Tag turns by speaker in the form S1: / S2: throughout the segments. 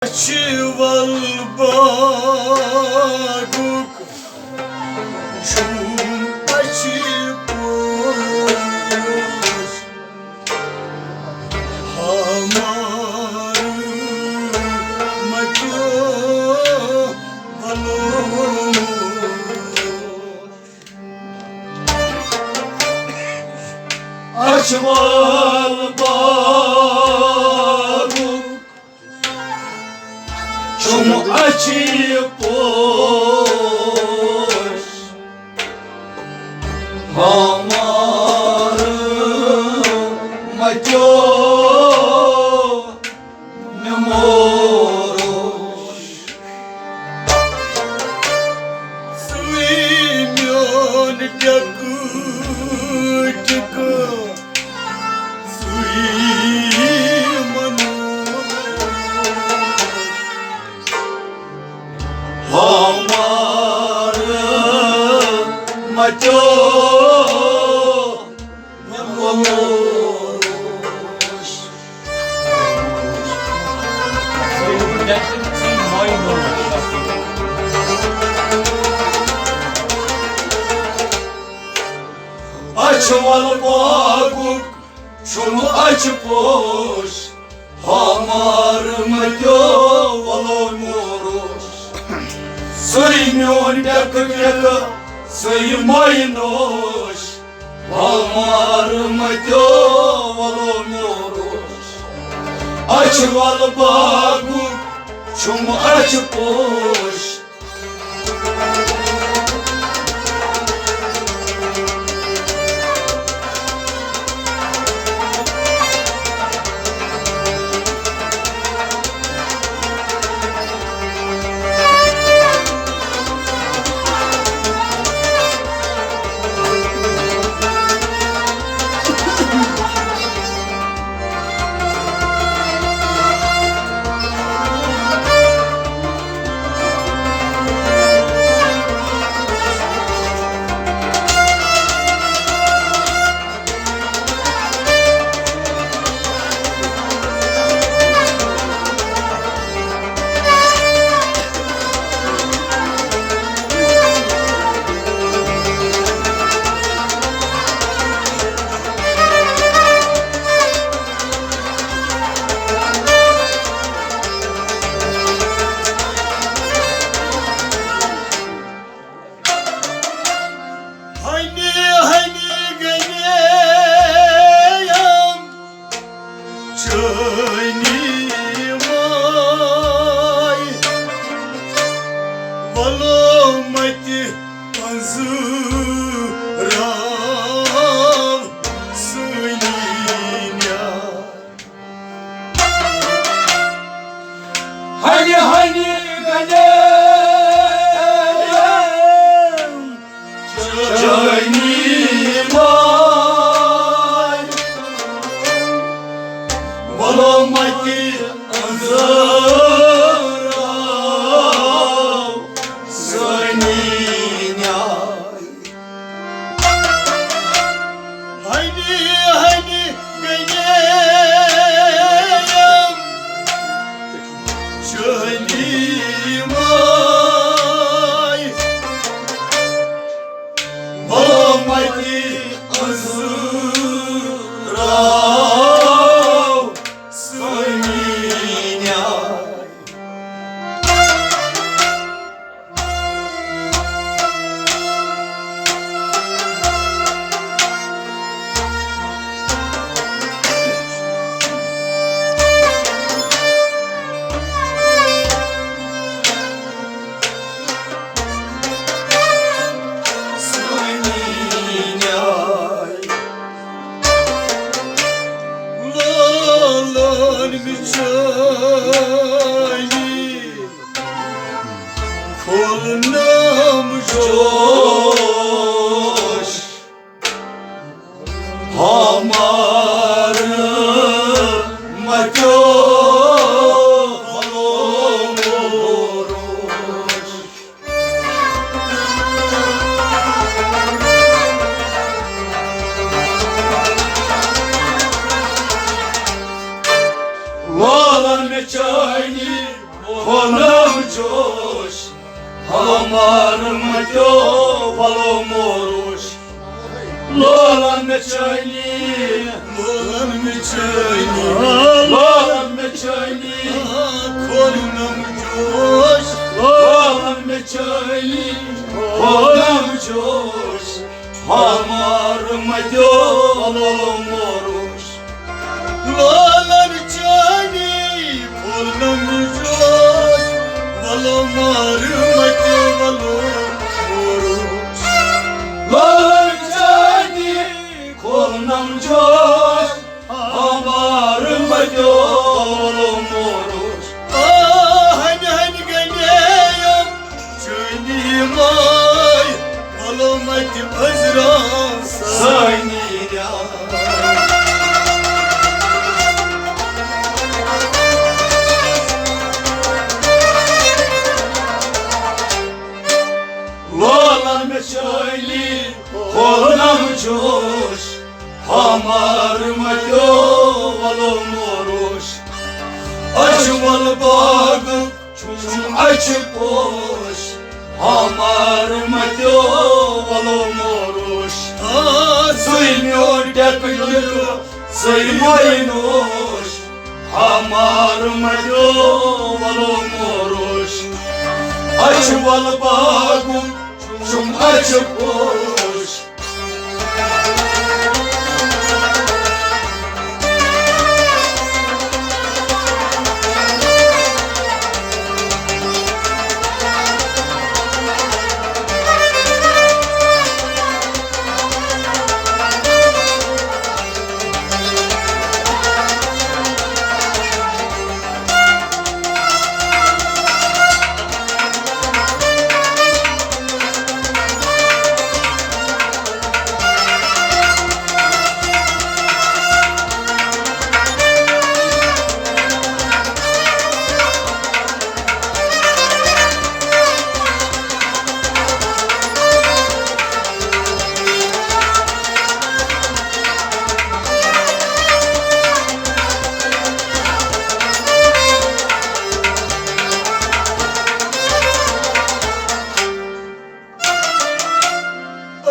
S1: Chival baguk chum achipos hamar matyo balo chival baguk chum achipos hamar matyo memoros suimyon dakutko hamar matyo memoros.
S2: That didn't seem mind-blowing.
S1: Chival baguk chum achipos hamar matyo balo moros suimyon dakutko suimoinos hamar matyo balo moros chival baguk chum achipos hamar matyo balo moros Valan me çayni joș Amar măteo valomoruș Lolan meceni Lolan meceni Lolan meceni Kolunam joș Lolan meceni Kolunam joș Amar măteo valomoruș Lolan meceni Kolunam joș Valomar măteo valomoruș Lolan meceni Kolunam joș Amar măteo valomoruș Hani hani ganeyam Çöni may Valomati azra Sayniya Lolan meçayli Kolunam joş Amar măteo valomoruș Açıval bagı Çum açık boş Amar măteo valomoruș Suymuyor dekülü Sıymaynoş Amar măteo valomoruș Açıval bagı Çum açık boş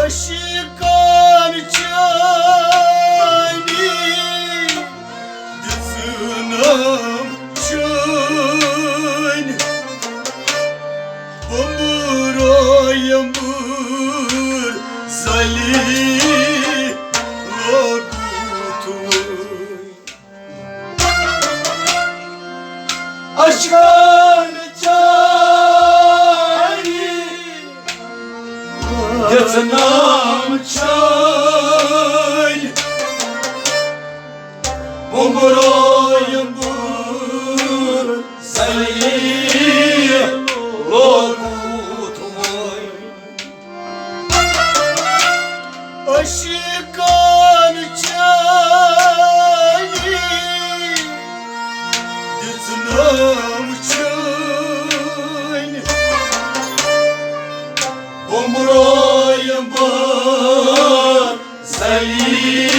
S1: Aşıkan çani Dızınam çön Bambura yambur Zali Lokutuy Aşıkan çani Dızınam çön Bambura yambur Zali Lokutuy Aşıkan çani Dızınam çön Bambura yambur Zali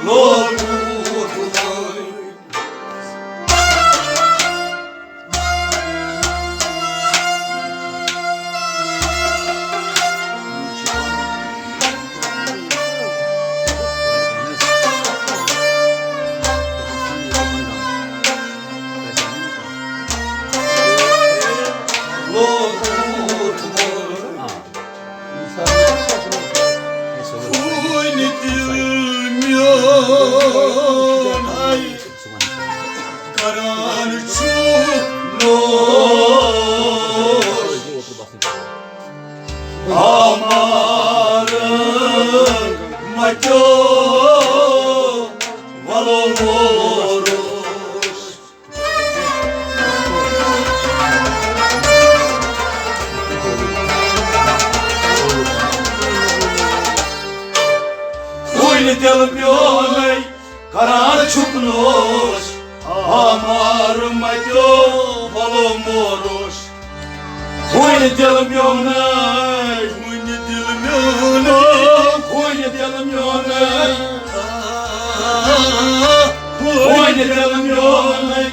S1: Lokutuy Milyon ay karan çuknoş Amarın maço valomoruş Huyli delmiyonay karan çuknoş Amarın maço valomoruş Huyli delmiyonay Huyli delmiyonay Huyli delmiyonay Huyli delmiyonay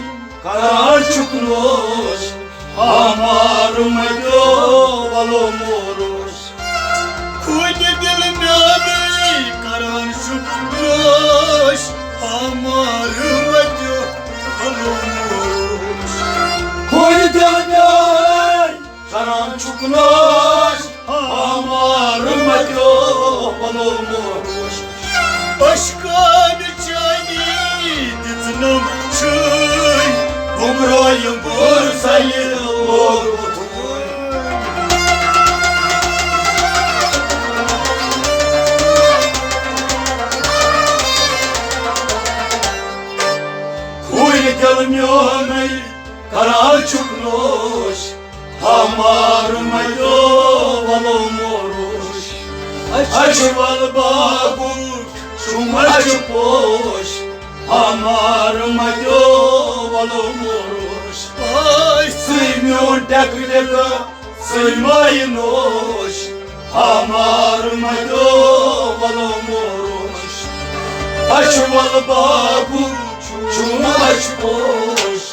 S1: karan çuknoş Amar mătiu valumuruș.
S3: Uite de-l mea-mei, caran șuproș, amar mătiu valumuruș.
S1: Uite-l mea-i, caran ciucnoș, amar mătiu valumuruș.
S3: Așcani ce-ani de-ți-n-am și-i,
S1: Umroi-n bursă-i lorutui. Uite-l mea-mei, caran ciucnoș, amar mătiu valumuruș. Aș-val babuc și-măciu poș, amar mătiu valumuruș.
S3: ai
S1: Să-i mi-un teacă, să-i mai noș, amar mătiu valumuruș. Aș-val babuc și-măciu poș.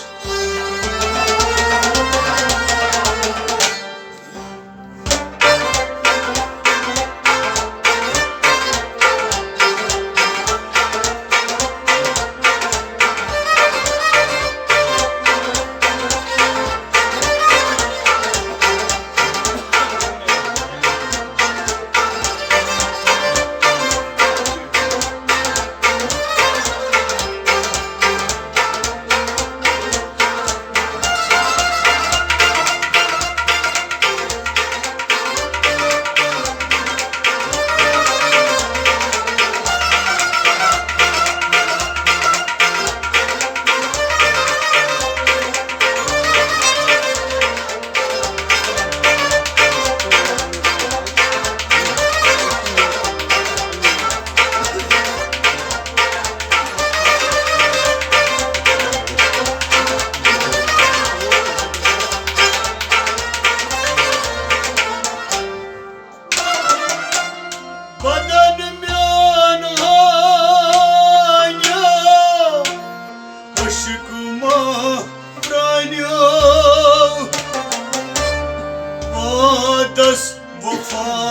S3: Das vofakar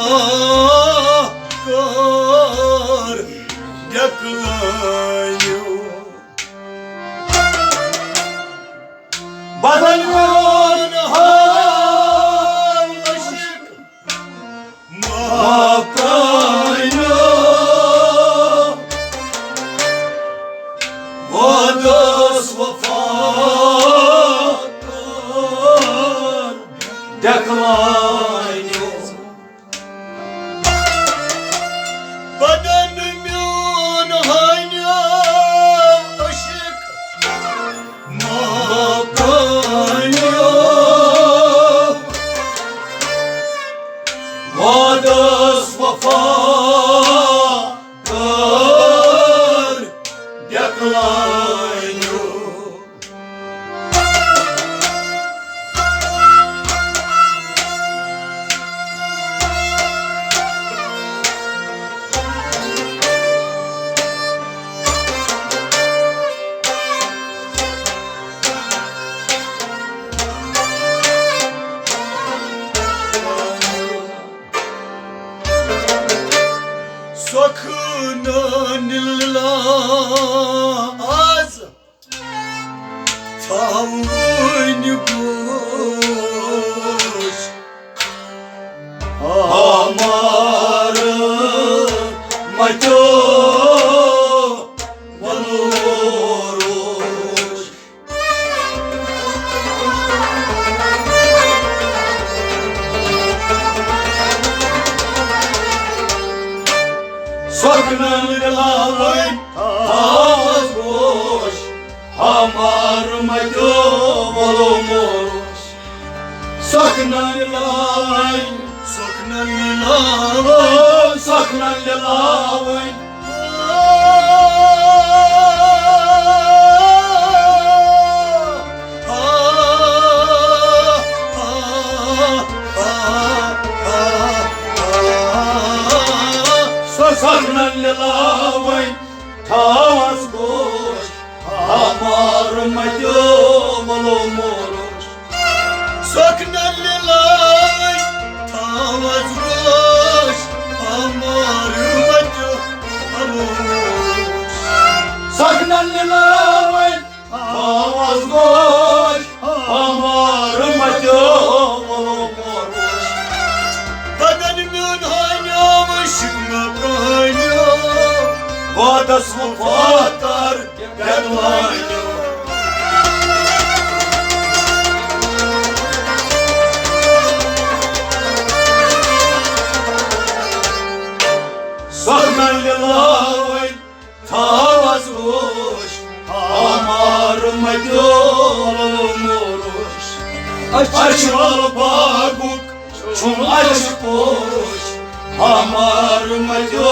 S3: deklaniu.
S1: Badanyon
S3: Halaşık
S1: mapranyo, vadas vafakar deklanyo.
S3: Badanım yun hanya ışık
S1: Mapranyo, vadas vafakar deklanyo.
S3: Sakın anılaz Tavın kuş
S1: Amarı maço valumuruş. Sakın lavay tavaz boş, amar maço valumuruş. Sakın lavay,
S3: Sakın anılaz
S1: sakın lavay. Sakın lavay tavaz boş, amar maço valumuruş.
S3: Soknalilay tavaz goş amarmadı aroş
S1: Saknalilay tavaz goş amarmadı aroş
S3: Bedenimün haynamışım abranyam
S1: Voda slufatar gedlanyo Saknalilay tavaz goş amarmadı aroş Açmalı baguk çum açık boş amarmadı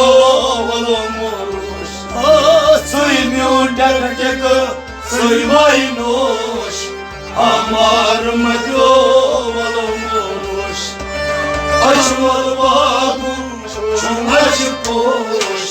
S1: aroş Suymuyor derkeke suymaynoş amarmadı aroş Açmalı baguk çum açık boş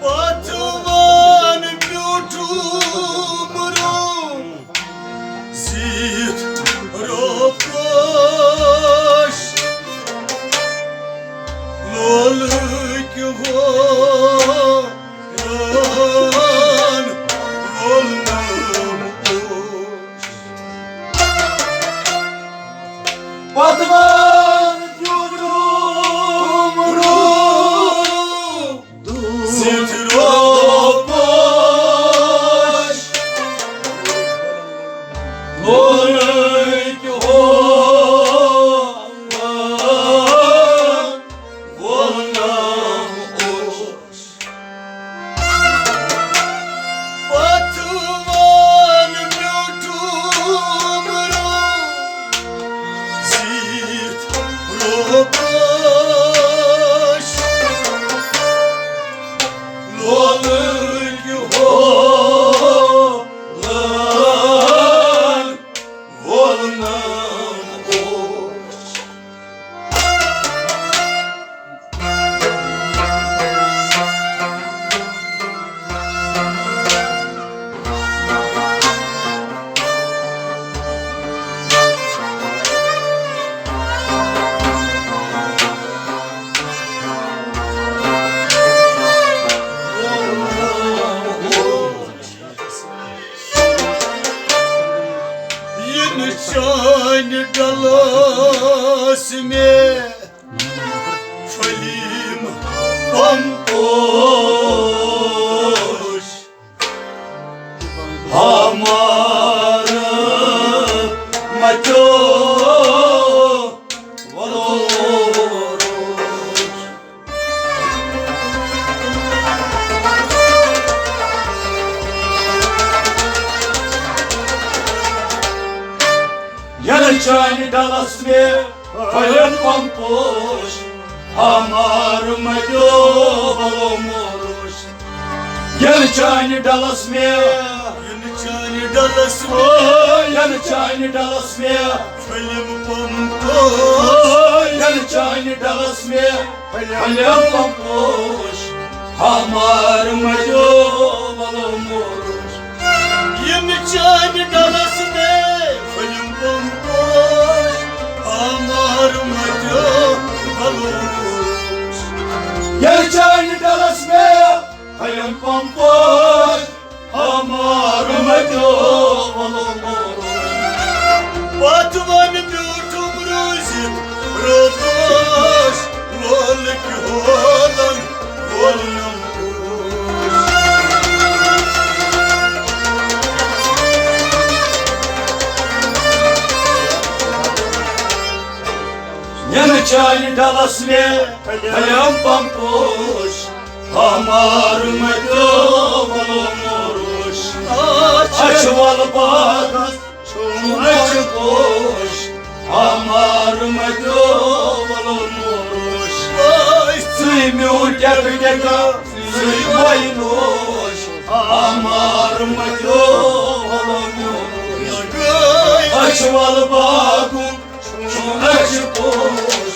S3: Batuvan yutumrum zit rokoş Lolik horan volnam oş
S1: Batman yudumru Zitropoş Lolik horan volnam oş
S3: Batuvan yutumrum zit rokoş
S1: Lolik horan volnam oş
S3: Yeni çan galasme Falim
S1: Pampoş Hamarı maço valoroş Yanıçani dalasme Falim Pampoş Hamarı maço valoroş Yanıçani dalasme
S3: Yeni çan galasme
S1: Yanıçani dalasme
S3: Falim pampoş
S1: Yanıçani dalasme Falim Pampoş Hamarı maço valoroş
S3: Yeni çan galasme Falim pampoş amarmadı galoş
S1: Yanıçani dalasme Falim Pampoş Hamarı maço valoroş
S3: Batuvan yutumrum zit rokoş
S1: चैन डलस में हयम पंपोश हमार मतो वलो मोरोश अचवल बागस छुमच पोश हमार मतो वलो मोरोश सुई म्यूटक जगा सुई वैलोश हमार मतो वलो मोरोश अचवल बागस छुमच पोश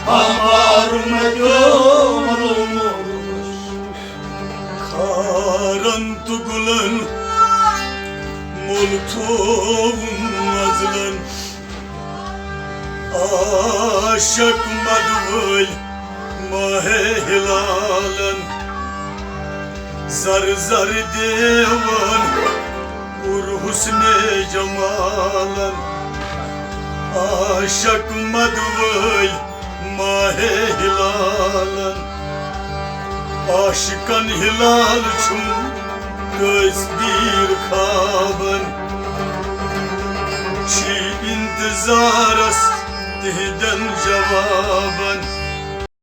S1: Amar me dio
S3: aşık madvul mahe hilalen zar zar devan ur husne cemalen aşık madvul mahe hilalen aşıkan hilal çum göz bir kaban çi intizaras dihden cevaban